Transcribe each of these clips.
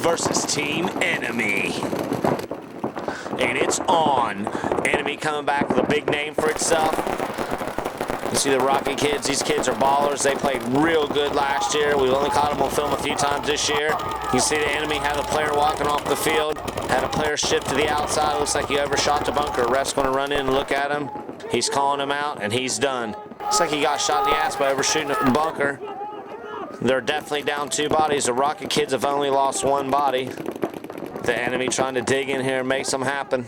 versus Team Enemy. And it's on. Enemy coming back with a big name for itself. You see the Rocky kids. These kids are ballers. They played real good last year. We've only caught them on film a few times this year. You see the Enemy had a player walking off the field. Had a player shift to the outside. Looks like he overshot the bunker. A ref's going to run in and look at him. He's calling him out, and he's done. Looks like he got shot in the ass by overshooting a bunker. They're definitely down 2 bodies. The Rocky kids have only lost 1 body. The Enemy trying to dig in here and make something happen.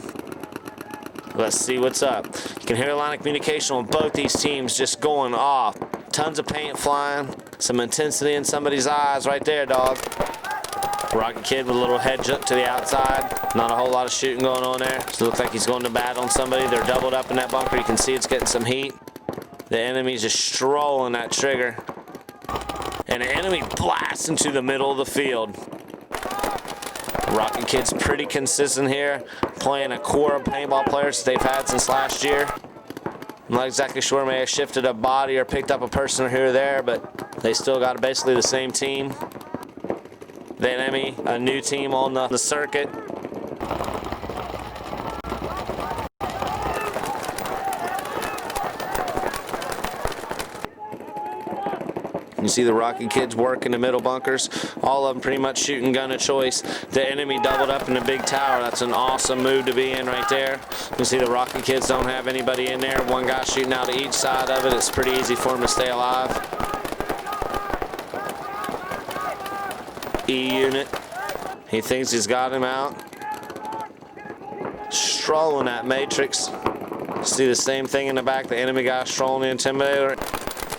Let's see what's up. You can hear a line of communication on both these teams just going off. Tons of paint flying. Some intensity in somebody's eyes right there, dog. Rocky kid with a little head jump to the outside. Not a whole lot of shooting going on there. So it looks like he's going to bat on somebody. They're doubled up in that bunker. You can see it's getting some heat. The Enemy's just strolling that trigger. And the Enemy blasts into the middle of the field. Rocky kid's pretty consistent here, playing a core of paintball players they've had since last year. I'm not exactly sure, may have shifted a body or picked up a person here or there, but they still got basically the same team. The Enemy, a new team on the circuit. You see the Rocky kids working the middle bunkers. All of them pretty much shooting gun of choice. The Enemy doubled up in the big tower. That's an awesome move to be in right there. You see the Rocky kids don't have anybody in there. 1 guy shooting out to each side of it. It's pretty easy for them to stay alive. E unit. He thinks he's got him out. Strolling that Matrix. See the same thing in the back. The Enemy guy strolling the Intimidator.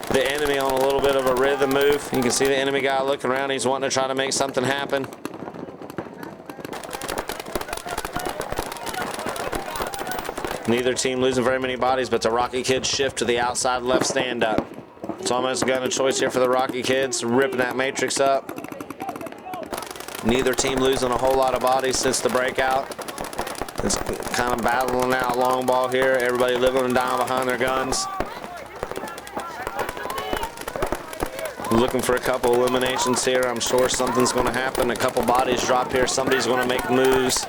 The Enemy on a little bit of a rhythm move. You can see the Enemy guy looking around. He's wanting to try to make something happen. Neither team losing very many bodies, but the Rocky kids shift to the outside left stand up. It's almost a gun of choice here for the Rocky kids, ripping that Matrix up. Neither team losing a whole lot of bodies since the breakout. It's kind of battling out long ball here. Everybody living and dying behind their guns. Looking for a couple eliminations here. I'm sure something's going to happen. A couple bodies drop here. Somebody's going to make moves.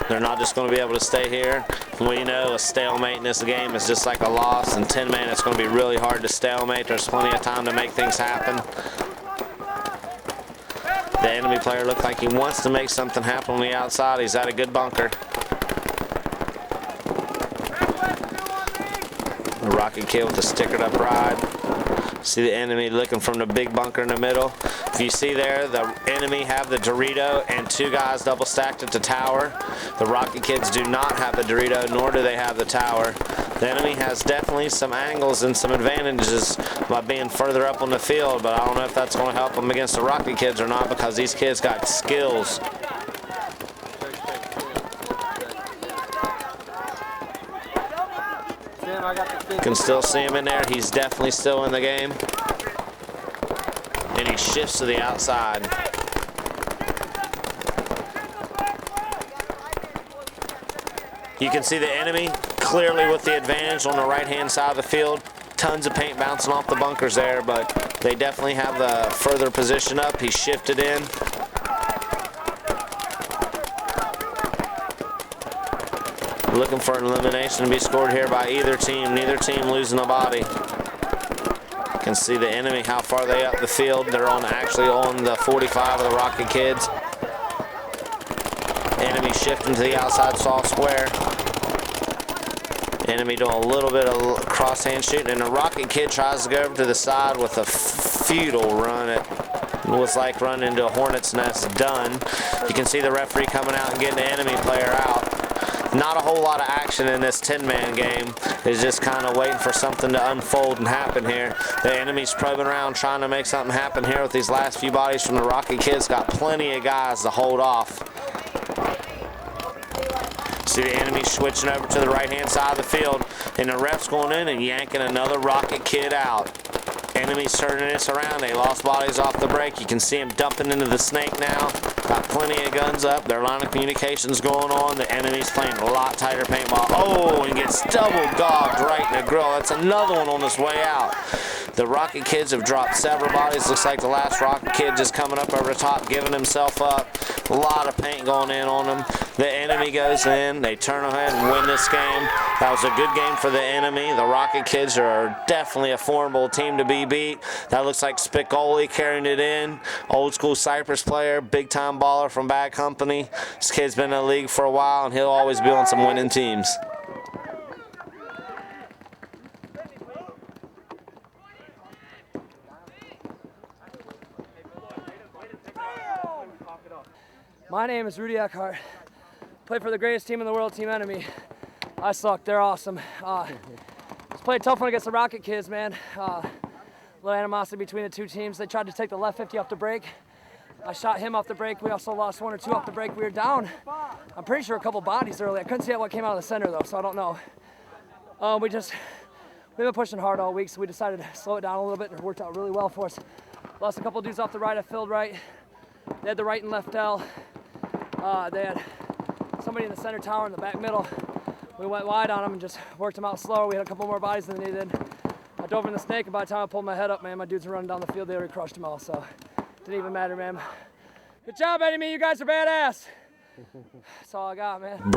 They're not just going to be able to stay here. We know a stalemate in this game is just like a loss. In 10-man, it's going to be really hard to stalemate. There's plenty of time to make things happen. The Enemy player looks like he wants to make something happen on the outside. He's at a good bunker. The Rocky kid with the stickered up ride. See the Enemy looking from the big bunker in the middle. If you see there, the Enemy have the Dorito and 2 guys double stacked at the tower. The Rocky kids do not have the Dorito, nor do they have the tower. The Enemy has definitely some angles and some advantages by being further up on the field, but I don't know if that's going to help them against the Rocky kids or not, because these kids got skills. You can still see him in there. He's definitely still in the game. And he shifts to the outside. You can see the Enemy clearly with the advantage on the right-hand side of the field. Tons of paint bouncing off the bunkers there, but they definitely have the further position up. He shifted in. Looking for an elimination to be scored here by either team. Neither team losing a body. You can see the Enemy, how far they up the field. They're actually on the 45 of the Rocky kids. Enemy shifting to the outside soft square. Enemy doing a little bit of cross-hand shooting, and the Rocky kid tries to go over to the side with a futile run. It was like running into a hornet's nest. Done. You can see the referee coming out and getting the Enemy player out. Not a whole lot of action in this 10-man game. It's just kind of waiting for something to unfold and happen here. The Enemy's probing around trying to make something happen here with these last few bodies from the Rocky kids. Got plenty of guys to hold off. See the Enemy switching over to the right-hand side of the field, and the ref's going in and yanking another Rocket kid out. Enemy's turning this around. They lost bodies off the break. You can see him dumping into the snake now. Got plenty of guns up. Their line of communication's going on. The enemy's playing a lot tighter paintball. Oh, and gets double gogged right in the grill. That's another one on his way out. The Rocket Kids have dropped several bodies. Looks like the last Rocket Kid just coming up over the top, giving himself up. A lot of paint going in on him. The enemy goes in. They turn ahead and win this game. That was a good game for the enemy. The Rocket Kids are definitely a formidable team to be beat. That looks like Spicoli carrying it in. Old school Cypress player, big time baller from Bad Company. This kid's been in the league for a while, and he'll always be on some winning teams. My name is Rudy Eckhart. Play for the greatest team in the world, Team Enemy. I suck. They're awesome. Just played a tough one against the Rocket Kids, man. A little animosity between the two teams. They tried to take the left 50 off the break. I shot him off the break. We also lost 1 or 2 off the break. We were down, I'm pretty sure, a couple bodies early. I couldn't see what came out of the center, though, so I don't know. We've been pushing hard all week, so we decided to slow it down a little bit, and it worked out really well for us. Lost a couple dudes off the right. I filled right. They had the right and left L. They had somebody in the center tower in the back middle. We went wide on them and just worked them out slower. We had a couple more bodies than they did. I dove in the snake, and by the time I pulled my head up, man, my dudes were running down the field. They already crushed them all, so it didn't even matter, man. Good job, Enemy. You guys are badass. That's all I got, man.